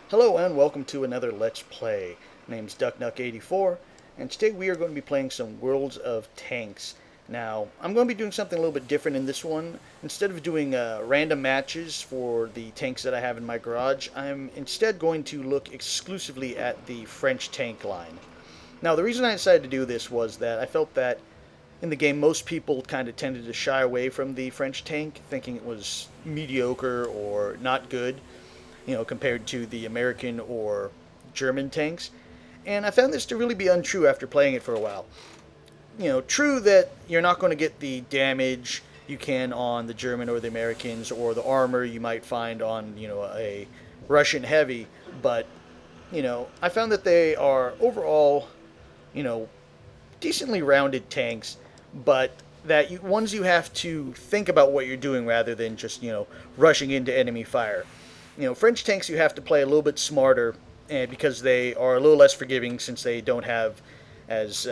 Hello and welcome to another Let's Play. My name's DuckNuck84, and today we are going to be playing some Worlds of Tanks. Now, I'm going to be doing something a little bit different in this one. Instead of doing random matches for the tanks that I have in my garage, I'm instead going to look exclusively at the French tank line. Now, the reason I decided to do this was that I felt that in the game most people kind of tended to shy away from the French tank, thinking it was mediocre or not good, compared to the American or German tanks. And I found this to really be untrue after playing it for a while. True that you're not going to get the damage you can on the German or the Americans or the armor you might find on, a Russian heavy, but, I found that they are overall, decently rounded tanks, but that ones you have to think about what you're doing rather than just, rushing into enemy fire. French tanks you have to play a little bit smarter, because they are a little less forgiving since they don't have as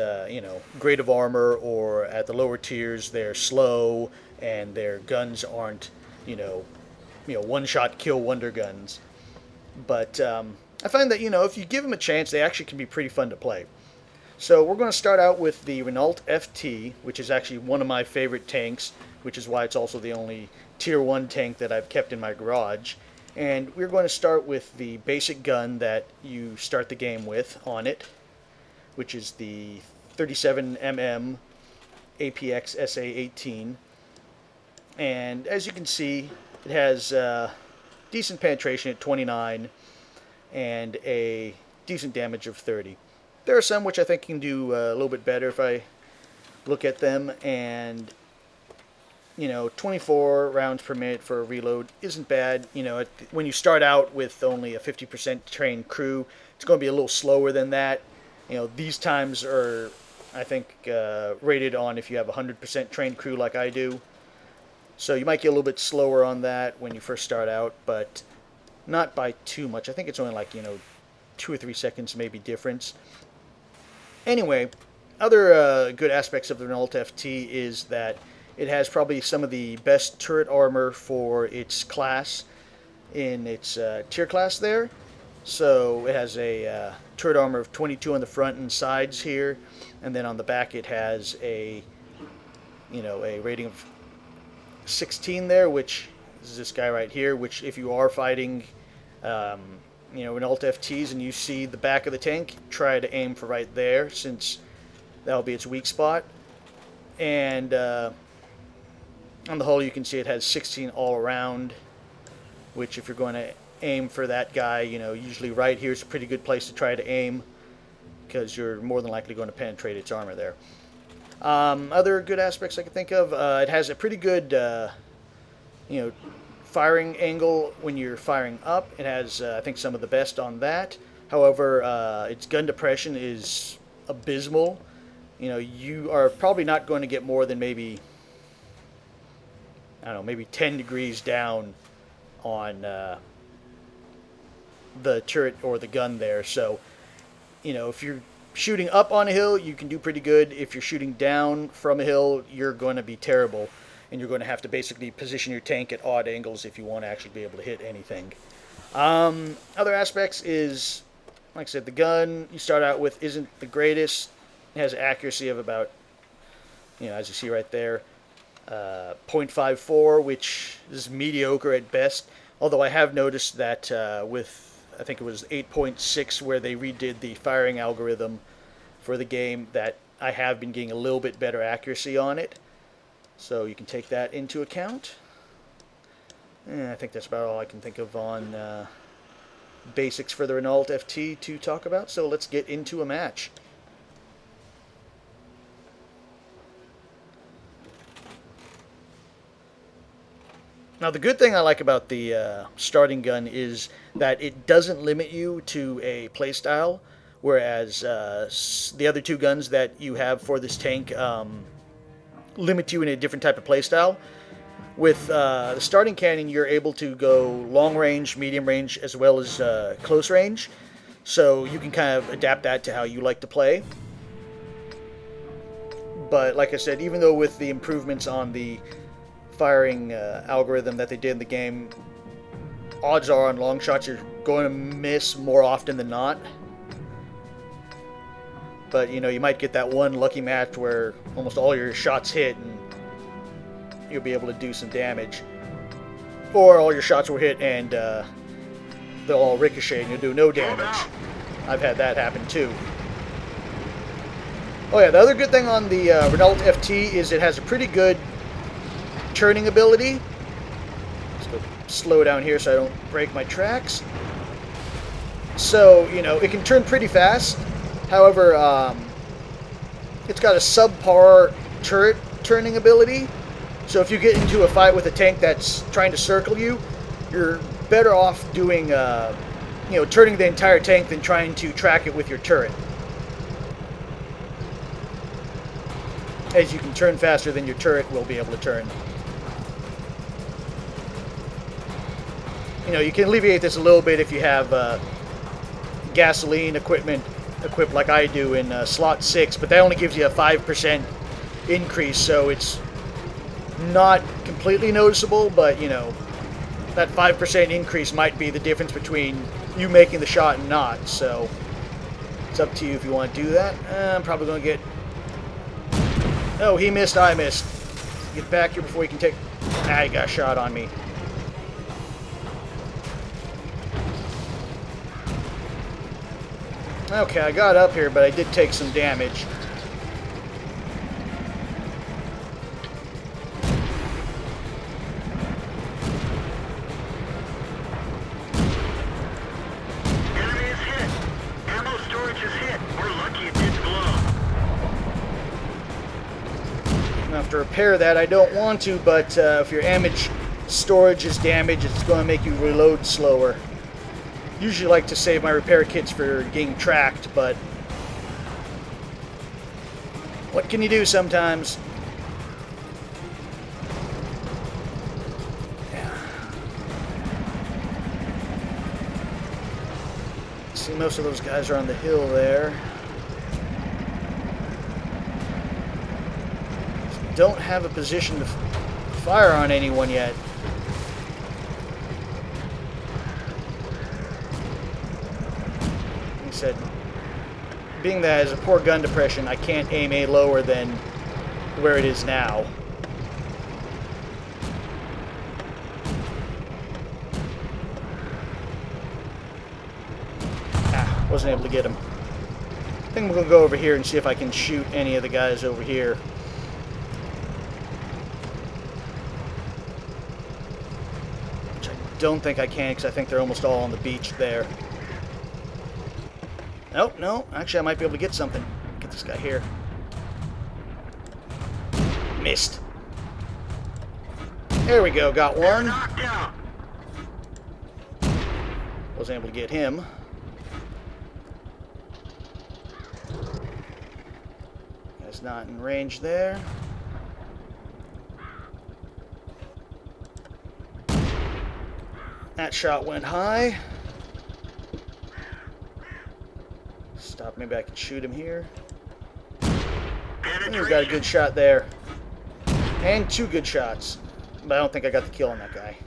great of armor, or at the lower tiers they're slow and their guns aren't one-shot kill wonder guns. But I find that if you give them a chance, they actually can be pretty fun to play. So we're going to start out with the Renault FT, which is actually one of my favorite tanks, which is why it's also the only tier 1 tank that I've kept in my garage. And we're going to start with the basic gun that you start the game with on it, which is the 37mm APX SA18. And as you can see, it has decent penetration at 29 and a decent damage of 30. There are some which I think can do a little bit better if I look at them, and 24 rounds per minute for a reload isn't bad. When you start out with only a 50% trained crew, it's going to be a little slower than that. These times are, I think, rated on if you have a 100% trained crew like I do. So you might get a little bit slower on that when you first start out, but not by too much. I think it's only like, 2 or 3 seconds maybe difference. Anyway, other good aspects of the Renault FT is that it has probably some of the best turret armor for its class in its tier class there. So it has a turret armor of 22 on the front and sides here, and then on the back it has a rating of 16 there, which is this guy right here. Which, if you are fighting, Renault FTs and you see the back of the tank, try to aim for right there, since that'll be its weak spot. And on the whole, you can see it has 16 all around, which if you're going to aim for that guy, usually right here is a pretty good place to try to aim, because you're more than likely going to penetrate its armor there. Other good aspects I can think of, it has a pretty good, firing angle when you're firing up. It has, I think, some of the best on that. However, its gun depression is abysmal. You are probably not going to get more than maybe 10 degrees down on the turret or the gun there. So, if you're shooting up on a hill, you can do pretty good. If you're shooting down from a hill, you're going to be terrible, and you're going to have to basically position your tank at odd angles if you want to actually be able to hit anything. Other aspects is, like I said, the gun you start out with isn't the greatest. It has accuracy of about, as you see right there, 0.54, which is mediocre at best. Although I have noticed that with, I think it was 8.6, where they redid the firing algorithm for the game, that I have been getting a little bit better accuracy on it. So you can take that into account. And I think that's about all I can think of on basics for the Renault FT to talk about. So let's get into a match. Now, the good thing I like about the starting gun is that it doesn't limit you to a playstyle, whereas the other two guns that you have for this tank limit you in a different type of playstyle. With the starting cannon, you're able to go long range, medium range, as well as close range. So you can kind of adapt that to how you like to play. But like I said, even though with the improvements on the firing algorithm that they did in the game, odds are on long shots you're going to miss more often than not. But, you know, you might get that one lucky match where almost all your shots hit and you'll be able to do some damage. Or all your shots will hit and they'll all ricochet and you'll do no damage. I've had that happen too. Oh yeah, the other good thing on the Renault FT is it has a pretty good turning ability. Let's go slow down here so I don't break my tracks. So, you know, it can turn pretty fast. However, it's got a subpar turret turning ability. So if you get into a fight with a tank that's trying to circle you, you're better off doing, you know, turning the entire tank than trying to track it with your turret. As you can turn faster than your turret will be able to turn. You know, you can alleviate this a little bit if you have gasoline equipment equipped like I do in slot 6, but that only gives you a 5% increase, so it's not completely noticeable, but you know, that 5% increase might be the difference between you making the shot and not, so it's up to you if you want to do that. I'm probably going to get... Oh, he missed, I missed. Get back here before he can take... Ah, he got a shot on me. Okay, I got up here, but I did take some damage. Enemy is hit. Ammo storage is hit. We're lucky it didn't blow. I have to repair that. I don't want to, but if your ammo storage is damaged, it's going to make you reload slower. Usually like to save my repair kits for getting tracked, but what can you do sometimes? Yeah. See, most of those guys are on the hill there. Don't have a position to fire on anyone yet. Said, being that it has a poor gun depression, I can't aim any lower than where it is now. Ah, wasn't able to get him. I think I'm going to go over here and see if I can shoot any of the guys over here. Which I don't think I can, because I think they're almost all on the beach there. Nope, no. Actually, I might be able to get something. Get this guy here. Missed. There we go. Got one. Wasn't able to get him. Guy's not in range there. That shot went high. Stop, maybe I can shoot him here. We've got a good shot there. And 2 good shots. But I don't think I got the kill on that guy.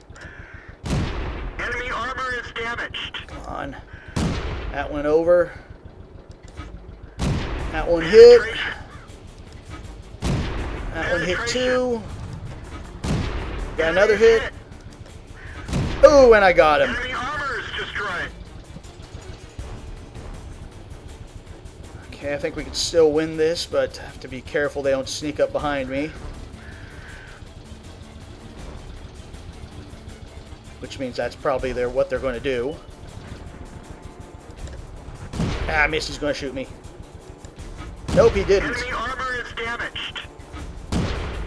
Enemy armor is damaged. Come on. That went over. That one hit. That one hit too. Got another hit. Oh, and I got him. Enemy armor is destroyed. Okay, I think we can still win this, but have to be careful they don't sneak up behind me. Which means that's probably what they're going to do. Ah, Misty's going to shoot me. Nope, he didn't. Enemy armor is damaged.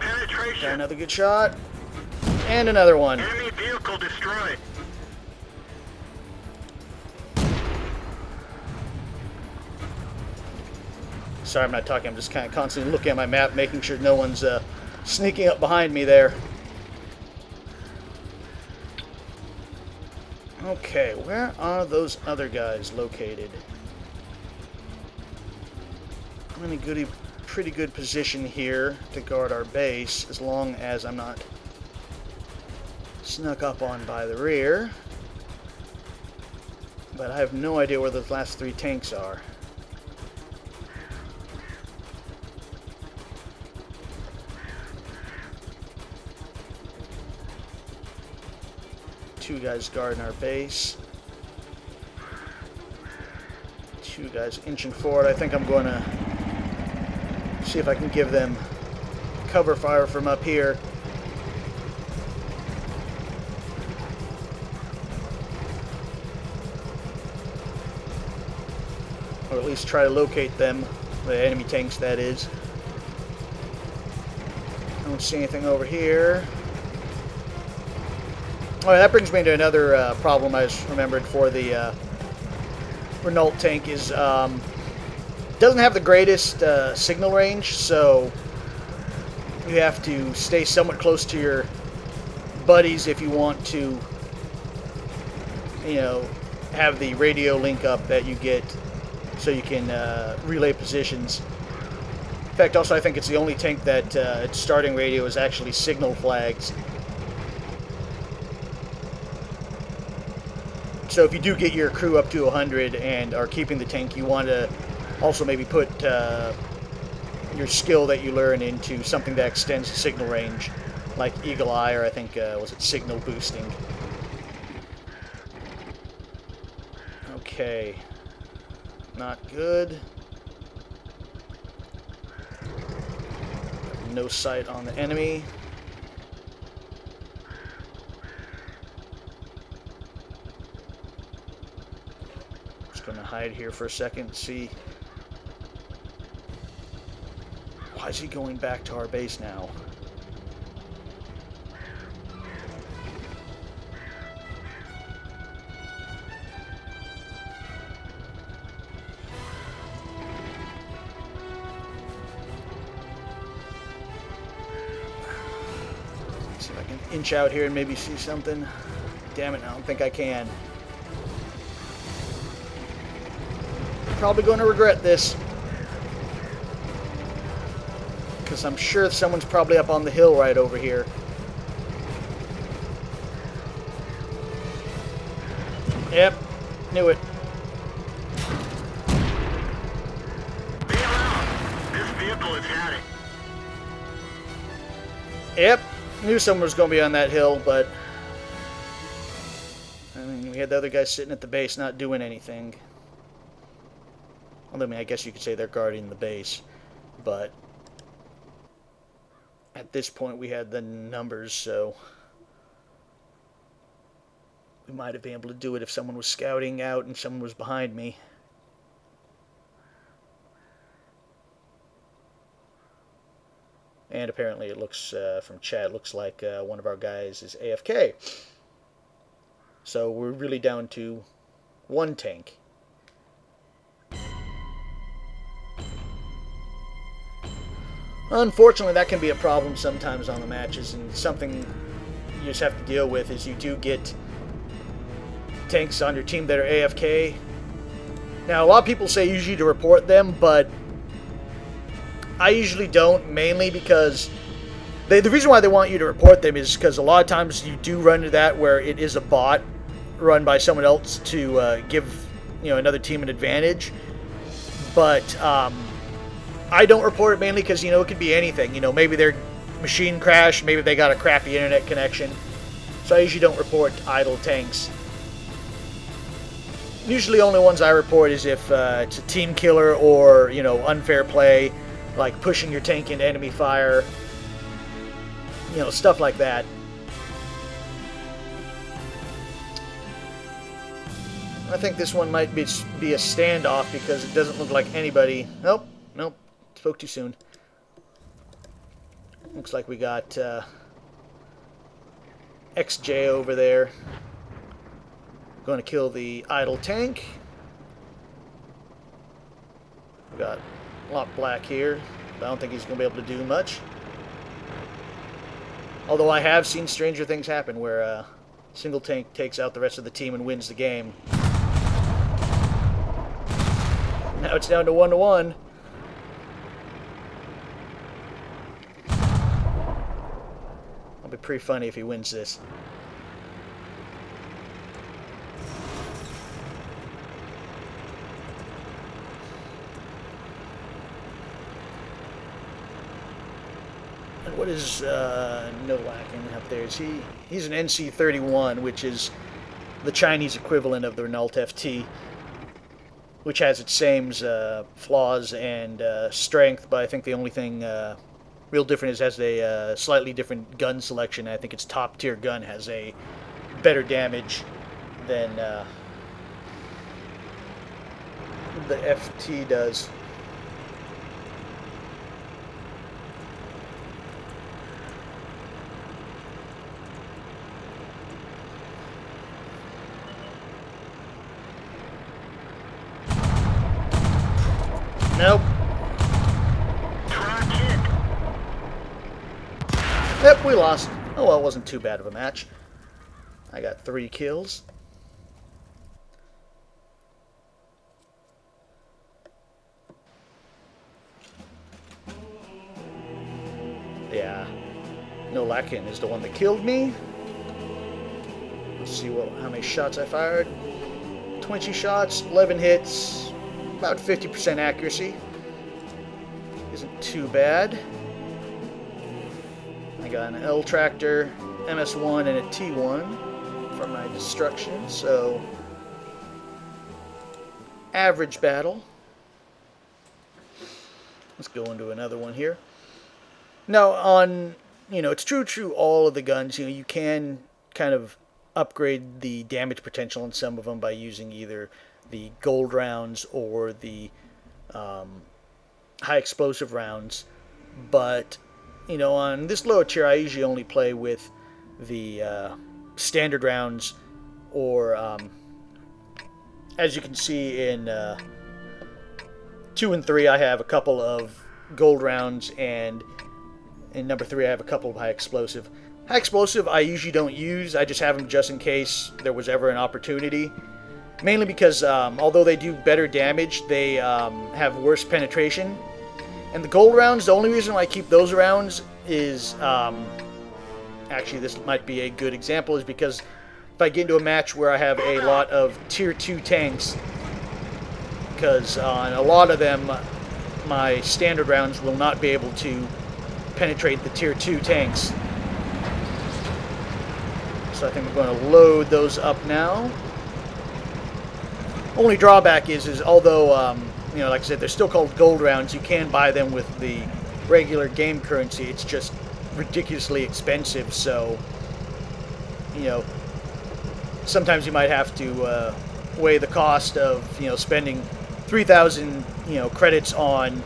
Penetration. Got another good shot. And another one. Enemy vehicle destroyed. Sorry, I'm not talking. I'm just kind of constantly looking at my map, making sure no one's sneaking up behind me there. Okay, where are those other guys located? I'm in a pretty good position here to guard our base, as long as I'm not snuck up on by the rear. but I have no idea where those last 3 tanks are. Two guys guarding our base. 2 guys inching forward. I think I'm going to see if I can give them cover fire from up here. Or at least try to locate them, the enemy tanks that is. I don't see anything over here. Oh, that brings me to another problem I just remembered for the Renault tank is doesn't have the greatest signal range, so you have to stay somewhat close to your buddies if you want to, you know, have the radio link up that you get so you can relay positions. In fact, also I think it's the only tank that its starting radio is actually signal flags. So if you do get your crew up to 100 and are keeping the tank, you want to also maybe put your skill that you learn into something that extends the signal range, like Eagle Eye, or I think, was it signal boosting? Okay. Not good. No sight on the enemy. Going to hide here for a second and see. Why is he going back to our base now? Let's see if I can inch out here and maybe see something. Damn it, I don't think I can. Probably going to regret this, because I'm sure someone's probably up on the hill right over here. Yep, knew it. Bail out. This vehicle has had it. Yep, knew someone was going to be on that hill, but I mean, we had the other guys sitting at the base not doing anything. Well, I mean, I guess you could say they're guarding the base, but at this point we had the numbers, so we might have been able to do it if someone was scouting out and someone was behind me. And apparently it looks, from chat, it looks like one of our guys is AFK. So we're really down to 1 tank. Unfortunately, that can be a problem sometimes on the matches, and something you just have to deal with is you do get tanks on your team that are AFK. Now, a lot of people say usually to report them, but I usually don't, mainly because the reason why they want you to report them is because a lot of times you do run into that where it is a bot run by someone else to give, you know, another team an advantage. But I don't report it mainly because, you know, it could be anything. You know, maybe their machine crashed, maybe they got a crappy internet connection. So I usually don't report idle tanks. Usually only ones I report is if it's a team killer or, you know, unfair play, like pushing your tank into enemy fire. You know, stuff like that. I think this one might be a standoff because it doesn't look like anybody... Nope, nope. Spoke too soon. Looks like we got XJ over there. Going to kill the idle tank. We got a lot black here, but I don't think he's going to be able to do much. Although I have seen stranger things happen where a single tank takes out the rest of the team and wins the game. Now it's down to 1-1. It'll be pretty funny if he wins this. And what is Nolakin up there? Is he? He's an NC31, which is the Chinese equivalent of the Renault FT, which has its same flaws and strength, but I think the only thing real different is it has a slightly different gun selection. I think its top tier gun has a better damage than the FT does. Nope. Yep, we lost. Oh well, it wasn't too bad of a match. I got 3 kills. Yeah. Nolakin is the one that killed me. Let's see how many shots I fired. 20 shots, 11 hits. About 50% accuracy. Isn't too bad. I got an L tractor, MS1, and a T1 for my destruction, so average battle. Let's go into another one here. Now, on, it's true all of the guns, you can kind of upgrade the damage potential on some of them by using either the gold rounds or the high explosive rounds, but on this lower tier I usually only play with the standard rounds, or as you can see in 2 and 3 I have a couple of gold rounds, and in number 3 I have a couple of high explosive. High explosive I usually don't use, I just have them just in case there was ever an opportunity. Mainly because although they do better damage, they have worse penetration. And the gold rounds, the only reason why I keep those rounds is, actually this might be a good example, is because if I get into a match where I have a lot of tier 2 tanks, because on a lot of them my standard rounds will not be able to penetrate the tier 2 tanks. So I think I'm going to load those up now. Only drawback is although, like I said, they're still called gold rounds, you can buy them with the regular game currency. It's just ridiculously expensive, so, sometimes you might have to weigh the cost of, spending 3,000, credits on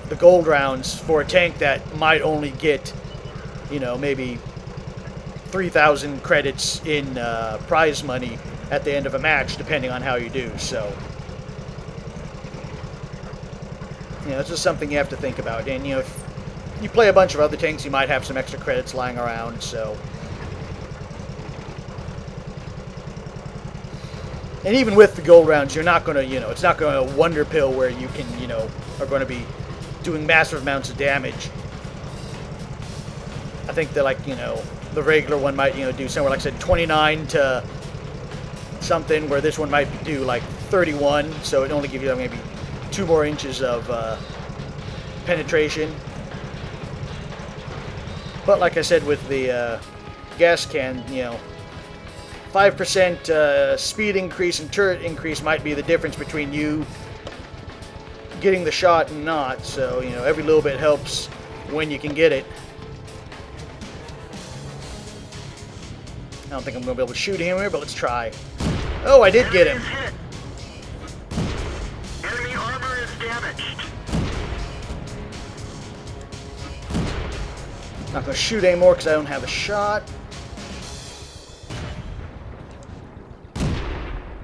the gold rounds for a tank that might only get, maybe 3,000 credits in prize money at the end of a match, depending on how you do. So, it's just something you have to think about. And, if you play a bunch of other tanks, you might have some extra credits lying around, so. And even with the gold rounds, you're not going to, it's not going to wonder pill where you can, are going to be doing massive amounts of damage. I think that, like, the regular one might, do somewhere, like I said, 29 to something, where this one might do like 31, so it only gives you maybe 2 more inches of penetration. But like I said, with the gas can, 5% speed increase and turret increase might be the difference between you getting the shot and not, so every little bit helps when you can get it. I don't think I'm going to be able to shoot him here, but let's try. Oh, I did get him. Enemy armor is damaged. Not going to shoot anymore because I don't have a shot.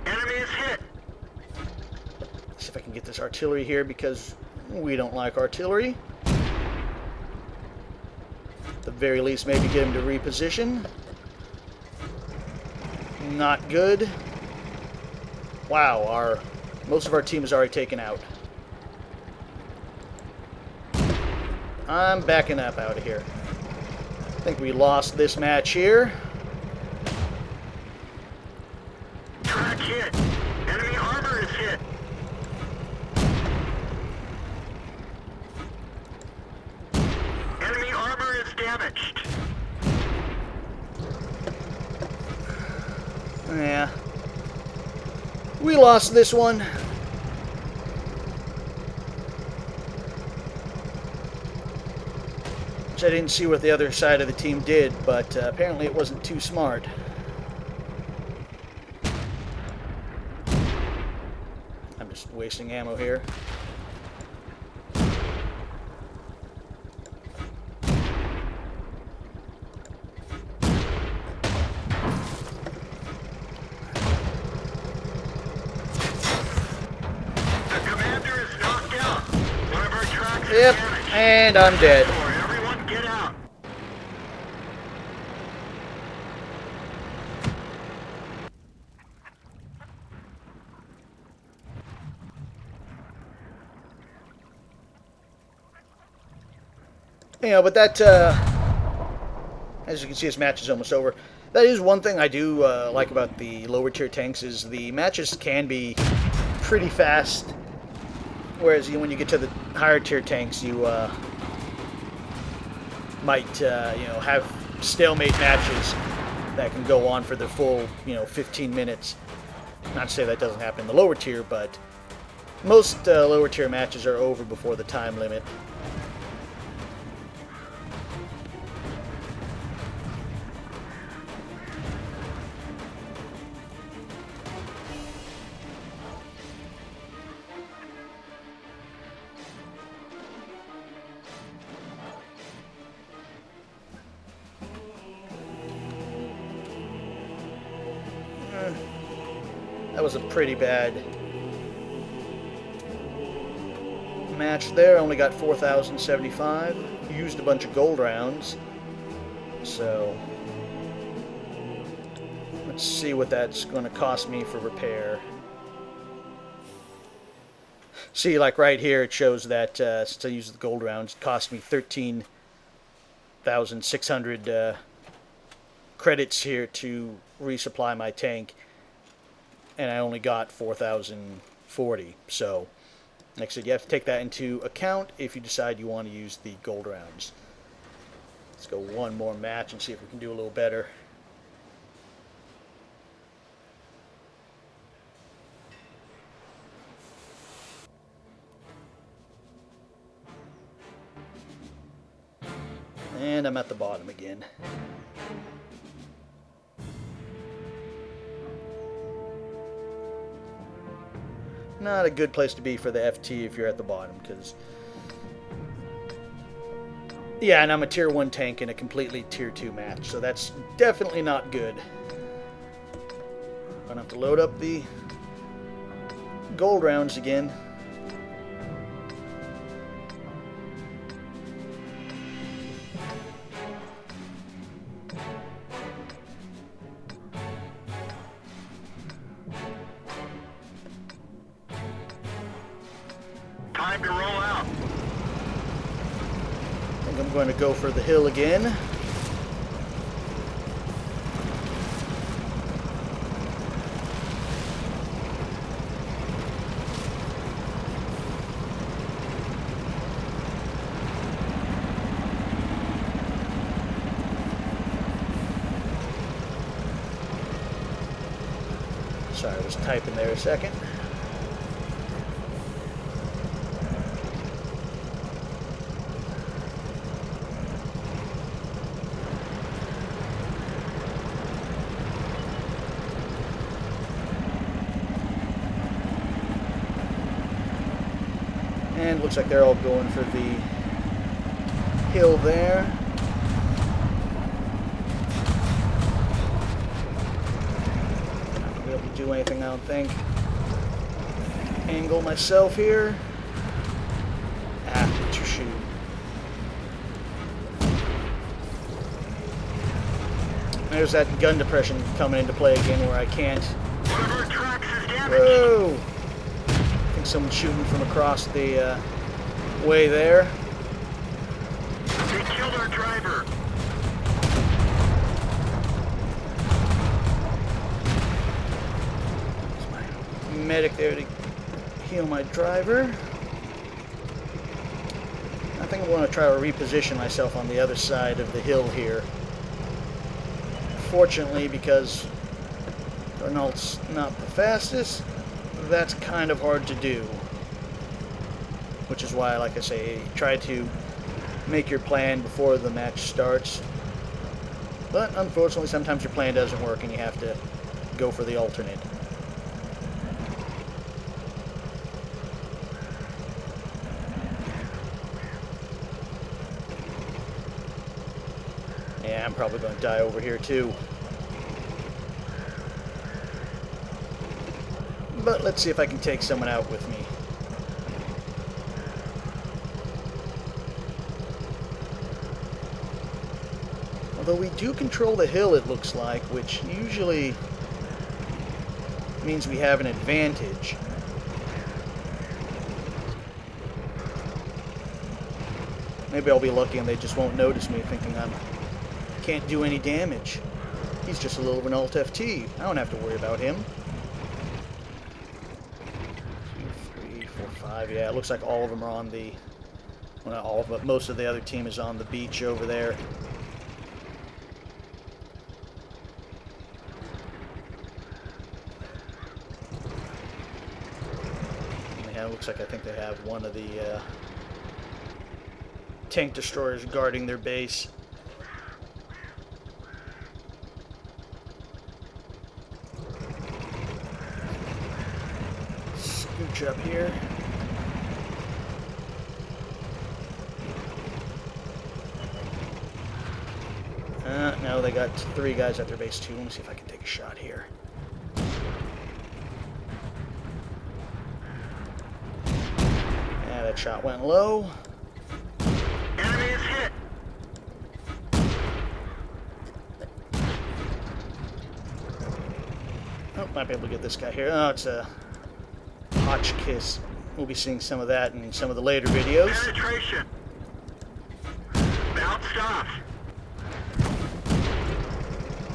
Enemy is hit. Let's see if I can get this artillery here, because we don't like artillery. At the very least, maybe get him to reposition. Not good. Wow, most of our team is already taken out. I'm backing up out of here. I think we lost this match here. Track hit. Enemy armor is hit. Enemy armor we lost this one. Which I didn't see what the other side of the team did, but apparently it wasn't too smart. I'm just wasting ammo here. Yep, and I'm dead. Everyone get out. You know, but that, as you can see, this match is almost over. That is one thing I do like about the lower tier tanks, is the matches can be pretty fast. Whereas when you get to the higher tier tanks, you might have stalemate matches that can go on for the full 15 minutes. Not to say that doesn't happen in the lower tier, but most lower tier matches are over before the time limit. That was a pretty bad match there. Only got 4,075. Used a bunch of gold rounds. So let's see what that's going to cost me for repair. See, like right here, it shows that since I used the gold rounds, it cost me 13,600 credits here to resupply my tank. And I only got 4,040. So, like I said, you have to take that into account if you decide you want to use the gold rounds. Let's go one more match and see if we can do a little better. And I'm at the bottom again. Not a good place to be for the FT if you're at the bottom, because yeah, and I'm a tier 1 tank in a completely tier 2 match, so that's definitely not good. Gonna have to load up the gold rounds again. Time to roll out. I think I'm going to go for the hill again. Sorry, I was typing there a second. And looks like they're all going for the hill there. Not gonna be able to do anything, I don't think. Angle myself here. Ah, get your shoe. There's that gun depression coming into play again where I can't. One of our tracks is damaged. Whoa! I think someone's shooting from across the way there. They killed our driver. There's my medic there to heal my driver. I think I want to try to reposition myself on the other side of the hill here. Fortunately, because Renault's not the fastest, that's kind of hard to do. Which is why, like I say, try to make your plan before the match starts. But unfortunately, sometimes your plan doesn't work and you have to go for the alternate. Yeah, I'm probably going to die over here too. But let's see if I can take someone out with me. Although we do control the hill, it looks like, which usually means we have an advantage. Maybe I'll be lucky and they just won't notice me, thinking I can't do any damage. He's just a little Renault FT. I don't have to worry about him. 2, 3, 4, 5. Yeah, it looks like all of them are on the... Well, not all of them, but most of the other team is on the beach over there. Yeah, it looks like I think they have one of the tank destroyers guarding their base. Scooch up here. No, they got 3 guys at their base too. Let me see if I can take a shot here. Yeah, that shot went low. Enemy is hit. Oh, might be able to get this guy here. Oh, it's a Hotchkiss. We'll be seeing some of that in some of the later videos. Penetration. Bounced off.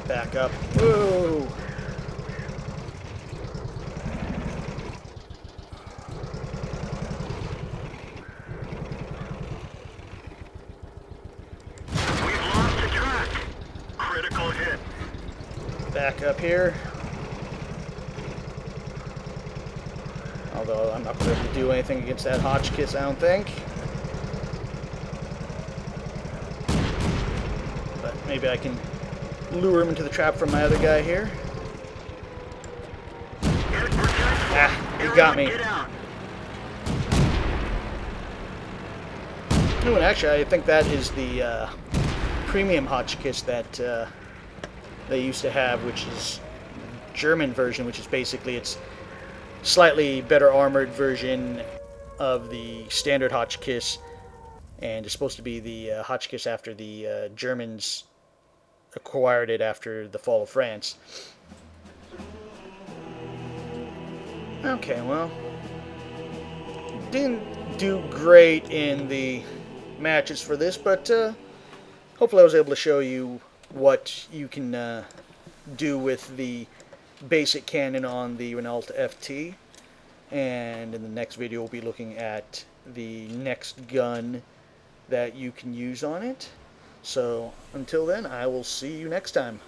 Back up. Whoa! We've lost the track. Critical hit. Back up here. Although I'm not going to be able to do anything against that Hotchkiss, I don't think. But maybe I can lure him into the trap from my other guy here. Ah, he got me. Get out. No, and actually, I think that is the premium Hotchkiss that they used to have, which is German version, which is basically its slightly better armored version of the standard Hotchkiss, and it's supposed to be the Hotchkiss after the Germans acquired it after the fall of France. Okay, well, didn't do great in the matches for this, but hopefully I was able to show you what you can do with the basic cannon on the Renault FT. And in the next video we'll be looking at the next gun that you can use on it. So until then, I will see you next time.